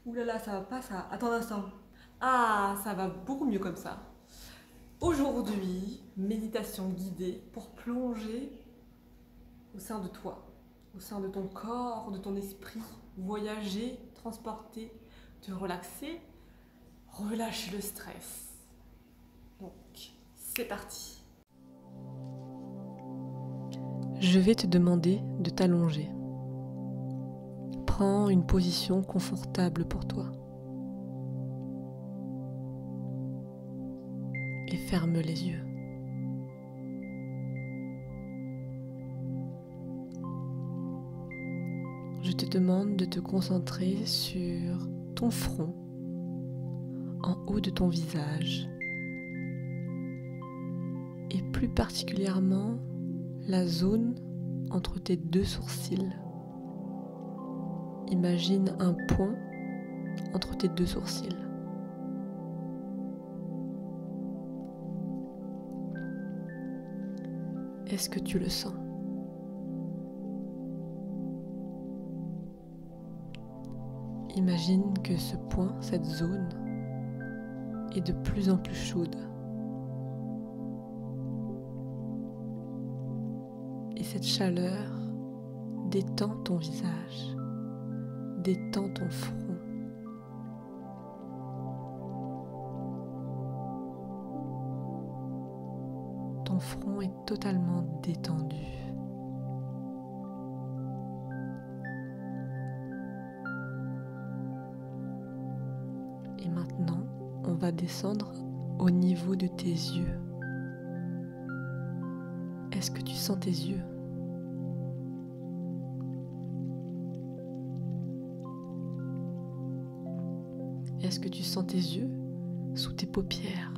Ouh là là, ça va pas ça. Attends un instant. Ah, ça va beaucoup mieux comme ça. Aujourd'hui, méditation guidée pour plonger au sein de toi, au sein de ton corps, de ton esprit, voyager, transporter, te relaxer, relâcher le stress. Donc, c'est parti. Je vais te demander de t'allonger. Prends une position confortable pour toi. Et ferme les yeux. Je te demande de te concentrer sur ton front, en haut de ton visage, et plus particulièrement la zone entre tes deux sourcils. Imagine un point entre tes deux sourcils. Est-ce que tu le sens? Imagine que ce point, cette zone, est de plus en plus chaude. Et cette chaleur détend ton visage, détend ton front. Ton front est totalement détendu. Et maintenant, on va descendre au niveau de tes yeux. Est-ce que tu sens tes yeux? Est-ce que tu sens tes yeux sous tes paupières?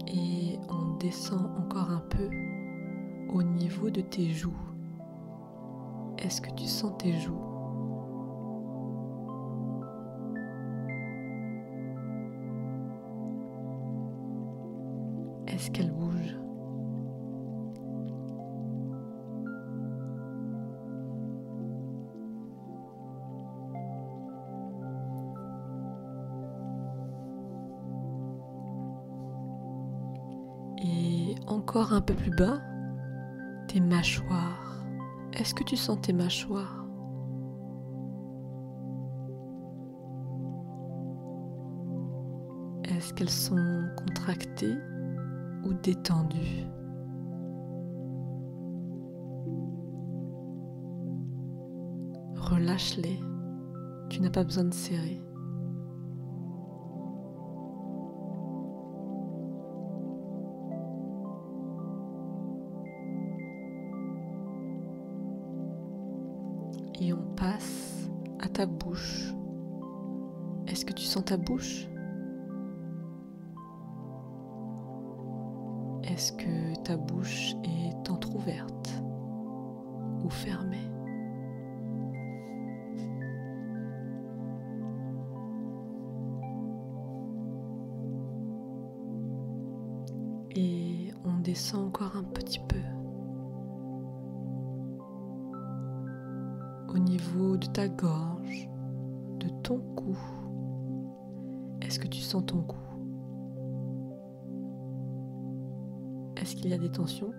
Et on descend encore un peu au niveau de tes joues. Est-ce que tu sens tes joues? Est-ce qu'elles bougent? Et encore un peu plus bas, tes mâchoires. Est-ce que tu sens tes mâchoires? Est-ce qu'elles sont contractées ou détendues? Relâche-les, tu n'as pas besoin de serrer. Et on passe à ta bouche. Est-ce que tu sens ta bouche? Est-ce que ta bouche est entrouverte ou fermée? Et on descend encore un petit peu au niveau de ta gorge, de ton cou. Est-ce que tu sens ton cou? Est-ce qu'il y a des tensions?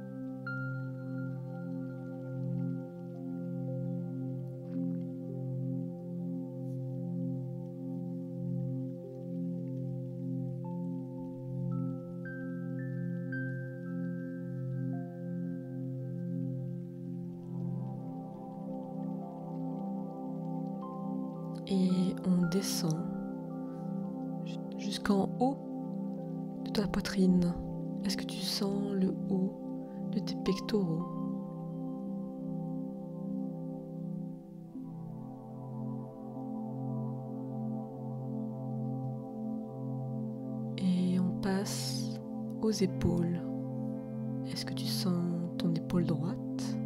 Et on descend jusqu'en haut de ta poitrine. Est-ce que tu sens le haut de tes pectoraux? Et on passe aux épaules. Est-ce que tu sens ton épaule droite?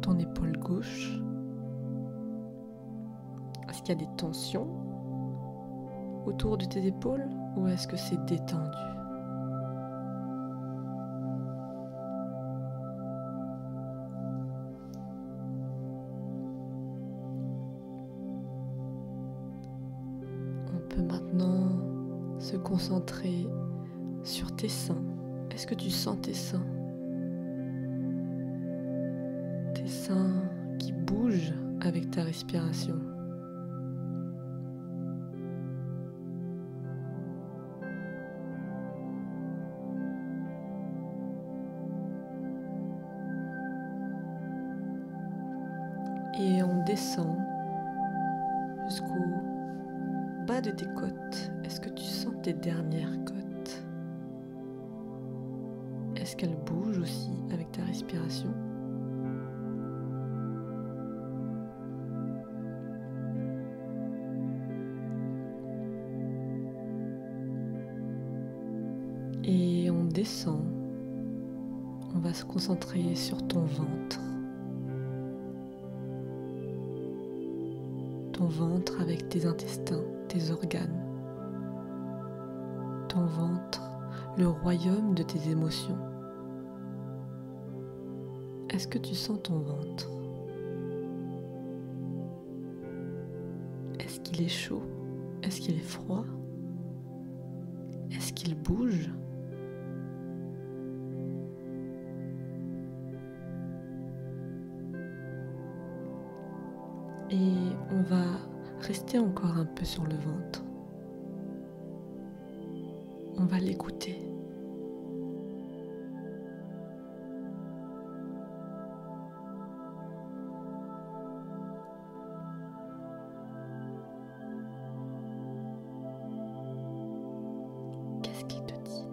Ton épaule gauche? Est-ce qu'il y a des tensions? autour de tes épaules ou est-ce que c'est détendu? On peut maintenant se concentrer sur tes seins. Est-ce que tu sens tes seins? Tes seins qui bougent avec ta respiration. Et on descend jusqu'au bas de tes côtes. Est-ce que tu sens tes dernières côtes? Est-ce qu'elles bougent aussi avec ta respiration? Et on descend. On va se concentrer sur ton ventre. Ton ventre avec tes intestins, tes organes. Ton ventre, le royaume de tes émotions. Est-ce que tu sens ton ventre? Est-ce qu'il est chaud? Est-ce qu'il est froid? Est-ce qu'il bouge? Et on va rester encore un peu sur le ventre. On va l'écouter. Qu'est-ce qu'il te dit?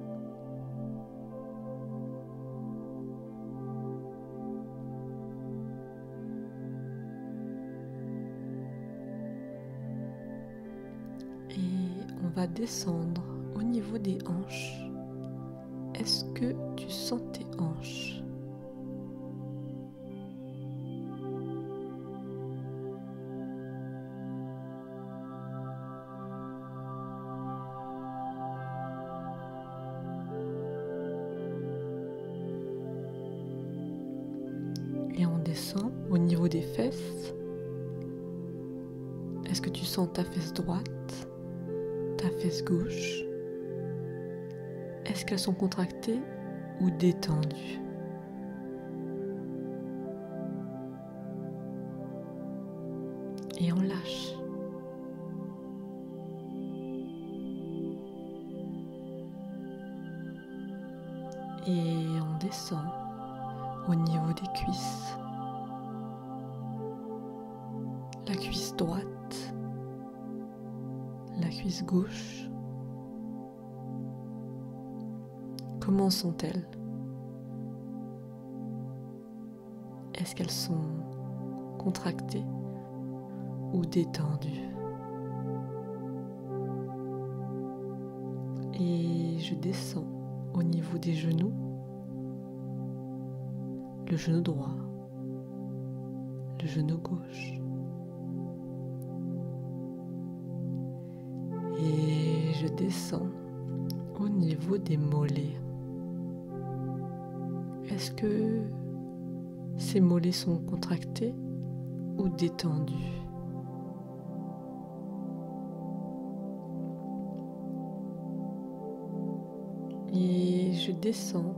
Et on va descendre au niveau des hanches. Est-ce que tu sens tes hanches? Et on descend au niveau des fesses. Est-ce que tu sens ta fesse droite, ta fesse gauche? Est-ce qu'elles sont contractées ou détendues? Et on lâche. Et on descend au niveau des cuisses. La cuisse droite, la cuisse gauche. Comment sont-elles? Est-ce qu'elles sont contractées ou détendues? Et je descends au niveau des genoux, le genou droit, le genou gauche. Et je descends au niveau des mollets. Est-ce que ces mollets sont contractés ou détendus? Et je descends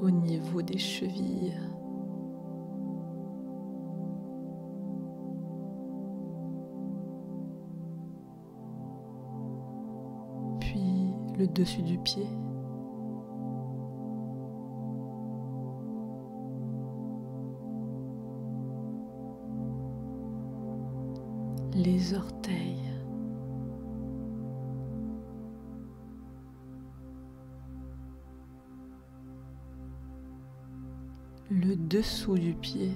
au niveau des chevilles. Puis le dessus du pied. Les orteils. Le dessous du pied.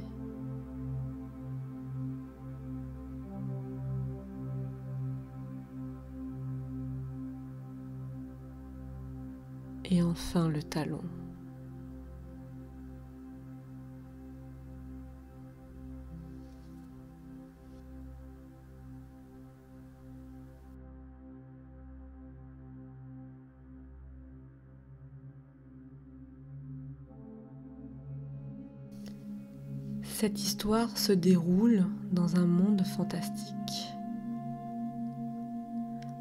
Et enfin le talon. Cette histoire se déroule dans un monde fantastique,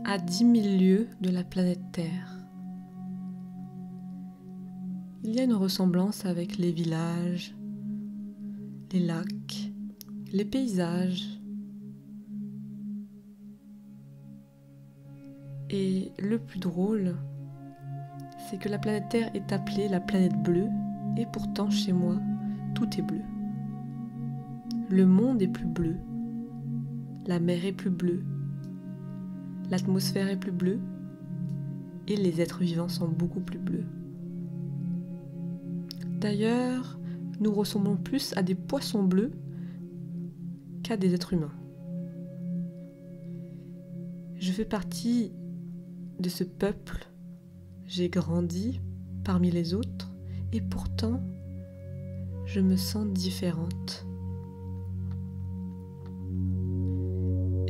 à 10 000 lieues de la planète Terre. Il y a une ressemblance avec les villages, les lacs, les paysages. Et le plus drôle, c'est que la planète Terre est appelée la planète bleue, et pourtant chez moi, tout est bleu. Le monde est plus bleu, la mer est plus bleue, l'atmosphère est plus bleue, et les êtres vivants sont beaucoup plus bleus. D'ailleurs, nous ressemblons plus à des poissons bleus qu'à des êtres humains. Je fais partie de ce peuple, j'ai grandi parmi les autres, et pourtant, je me sens différente.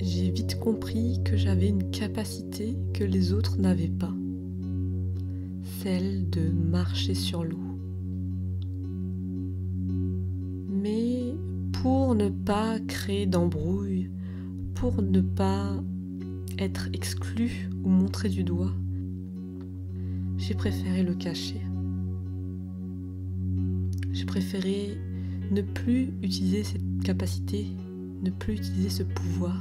J'ai vite compris que j'avais une capacité que les autres n'avaient pas, celle de marcher sur l'eau. Mais pour ne pas créer d'embrouille, pour ne pas être exclu ou montré du doigt, j'ai préféré le cacher. J'ai préféré ne plus utiliser cette capacité, ne plus utiliser ce pouvoir.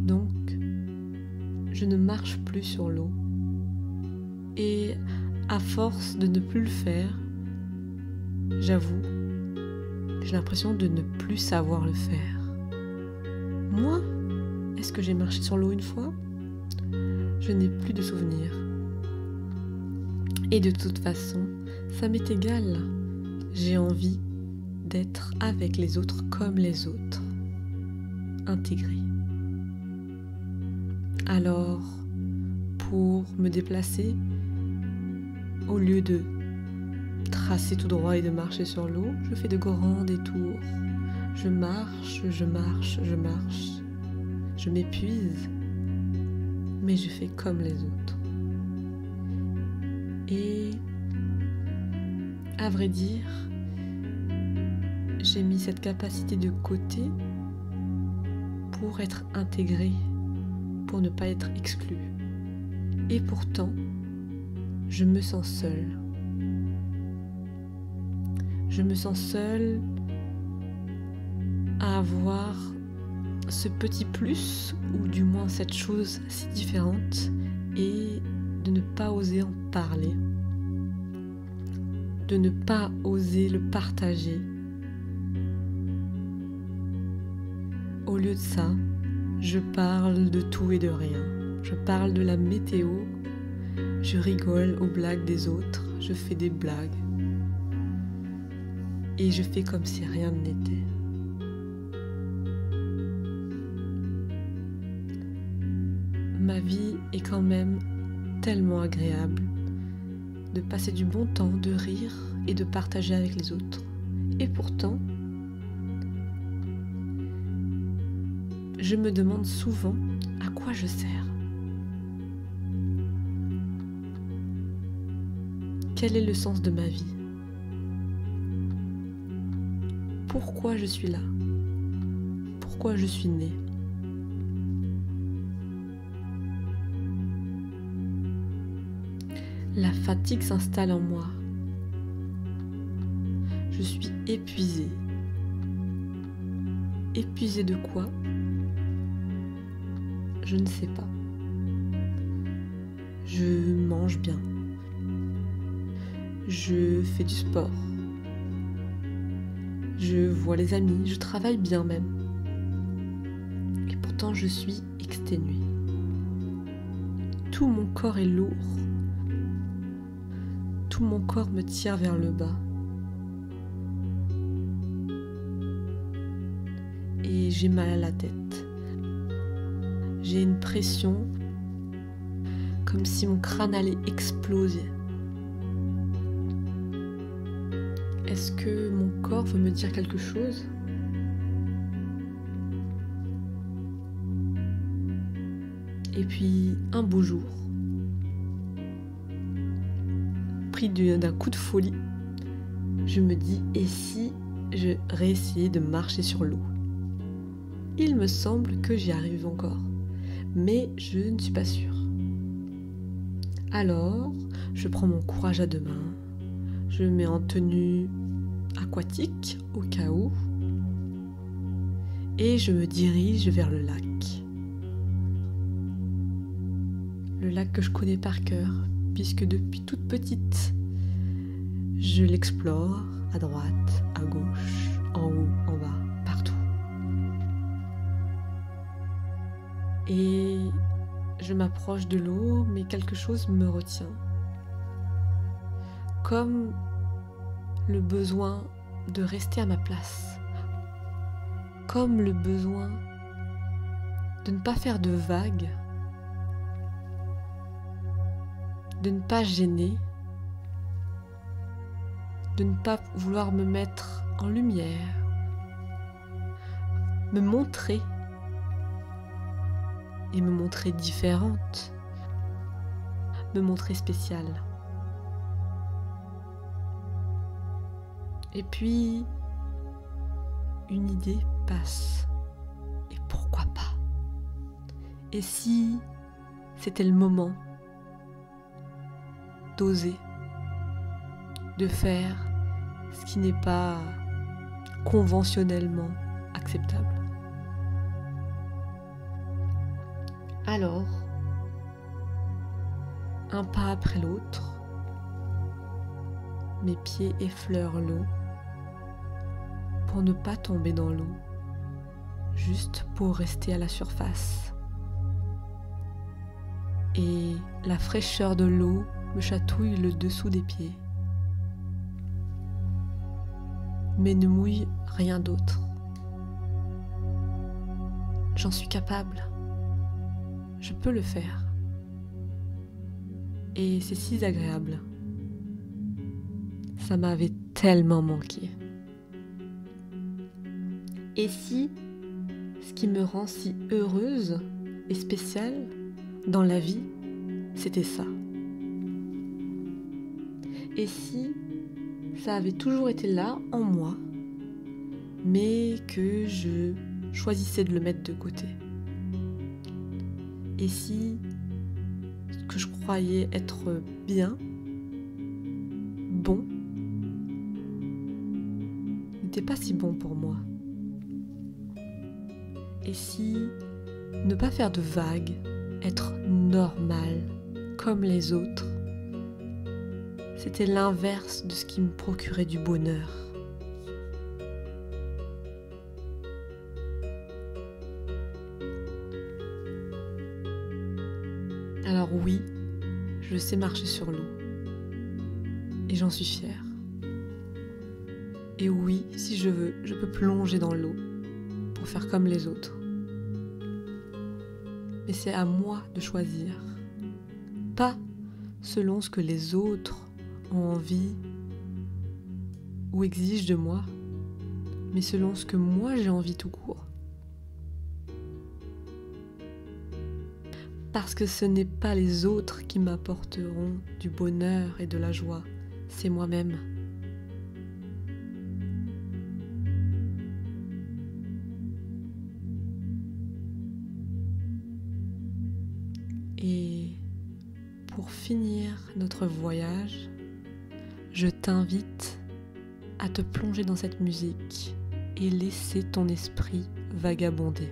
Donc, je ne marche plus sur l'eau. Et à force de ne plus le faire, j'avoue, j'ai l'impression de ne plus savoir le faire. Moi, est-ce que j'ai marché sur l'eau une fois ? Je n'ai plus de souvenirs. Et de toute façon, ça m'est égal. J'ai envie d'être avec les autres comme les autres, intégré. Alors, pour me déplacer, au lieu de tracer tout droit et de marcher sur l'eau, je fais de grands détours. Je marche, je marche, je marche. Je m'épuise, mais je fais comme les autres. Et à vrai dire, j'ai mis cette capacité de côté pour être intégrée, pour ne pas être exclue. Et pourtant, je me sens seule. Je me sens seule à avoir ce petit plus, ou du moins cette chose si différente, et de ne pas oser en parler, de ne pas oser le partager. Au lieu de ça, je parle de tout et de rien. Je parle de la météo, je rigole aux blagues des autres, je fais des blagues. Et je fais comme si rien n'était. Ma vie est quand même tellement agréable de passer du bon temps, de rire et de partager avec les autres. Et pourtant, je me demande souvent à quoi je sers. Quel est le sens de ma vie ? Pourquoi je suis là ? Pourquoi je suis née ? La fatigue s'installe en moi. Je suis épuisée. Épuisée de quoi ? Je ne sais pas. Je mange bien. Je fais du sport. Je vois les amis, je travaille bien même. Et pourtant je suis exténuée. Tout mon corps est lourd. Tout mon corps me tire vers le bas. Et j'ai mal à la tête. J'ai une pression comme si mon crâne allait exploser. Est-ce que mon corps veut me dire quelque chose ? Et puis, un beau jour, pris d'un coup de folie, je me dis, et si je réessayais de marcher sur l'eau? Il me semble que j'y arrive encore, mais je ne suis pas sûre. Alors, je prends mon courage à deux mains, je me mets en tenue aquatique au cas où, et je me dirige vers le lac. Le lac que je connais par cœur, puisque depuis toute petite, je l'explore à droite, à gauche, en haut, en bas, partout. Et je m'approche de l'eau, mais quelque chose me retient. Comme le besoin de rester à ma place. Comme le besoin de ne pas faire de vagues, de ne pas gêner, de ne pas vouloir me mettre en lumière, me montrer et me montrer différente, me montrer spéciale. Et puis, une idée passe. Et pourquoi pas? Et si c'était le moment d'oser, de faire ce qui n'est pas conventionnellement acceptable? Alors, un pas après l'autre, mes pieds effleurent l'eau pour ne pas tomber dans l'eau, juste pour rester à la surface. Et la fraîcheur de l'eau me chatouille le dessous des pieds, mais ne mouille rien d'autre. J'en suis capable. Je peux le faire. Et c'est si agréable. Ça m'avait tellement manqué. Et si ce qui me rend si heureuse et spéciale dans la vie, c'était ça? Et si ça avait toujours été là en moi, mais que je choisissais de le mettre de côté? Et si ce que je croyais être bien, bon, n'était pas si bon pour moi? Et si ne pas faire de vagues, être normal comme les autres, c'était l'inverse de ce qui me procurait du bonheur? Alors oui, je sais marcher sur l'eau. Et j'en suis fière. Et oui, si je veux, je peux plonger dans l'eau pour faire comme les autres. Mais c'est à moi de choisir. Pas selon ce que les autres ont envie ou exigent de moi, mais selon ce que moi j'ai envie tout court. Parce que ce n'est pas les autres qui m'apporteront du bonheur et de la joie, c'est moi-même. Et pour finir notre voyage, je t'invite à te plonger dans cette musique et laisser ton esprit vagabonder.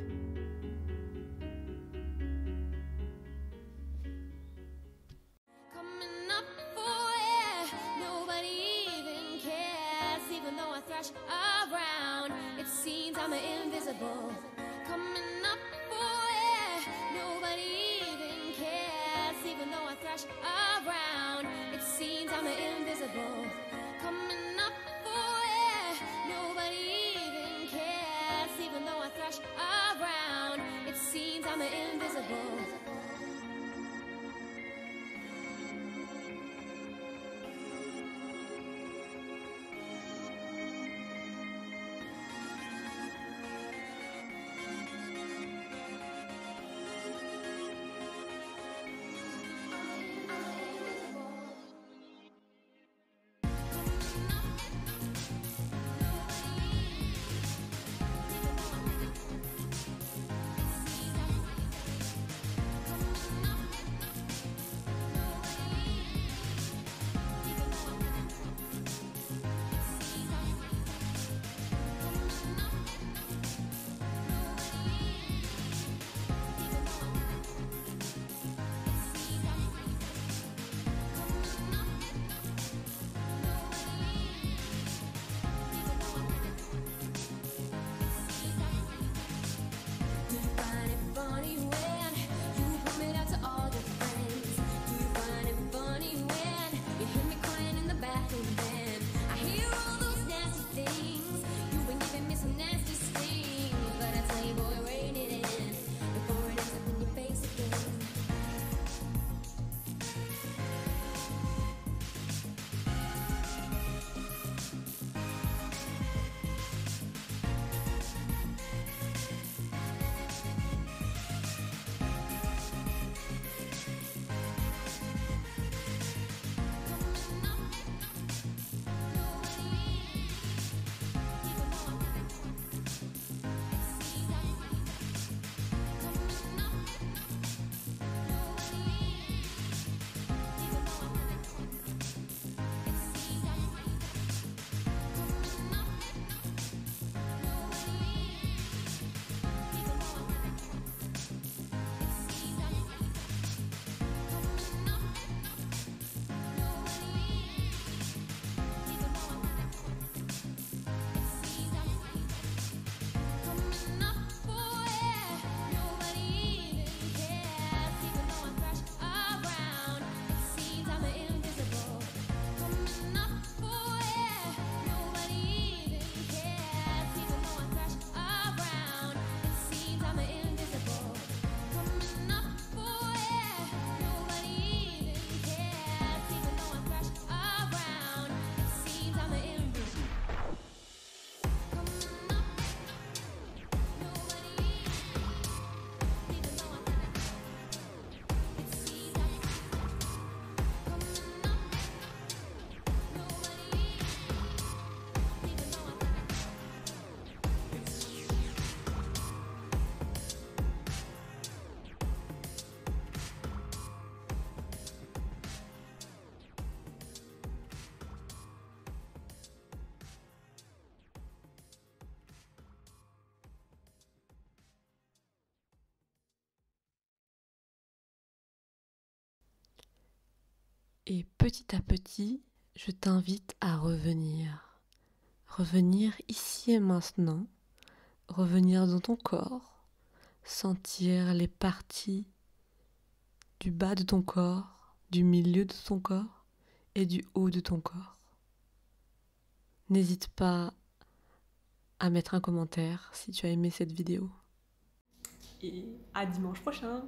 Around, it seems I'm invisible. Coming up for air, nobody even cares, even though I thrash around. Et petit à petit, je t'invite à revenir. Revenir ici et maintenant. Revenir dans ton corps. Sentir les parties du bas de ton corps, du milieu de ton corps et du haut de ton corps. N'hésite pas à mettre un commentaire si tu as aimé cette vidéo. Et à dimanche prochain.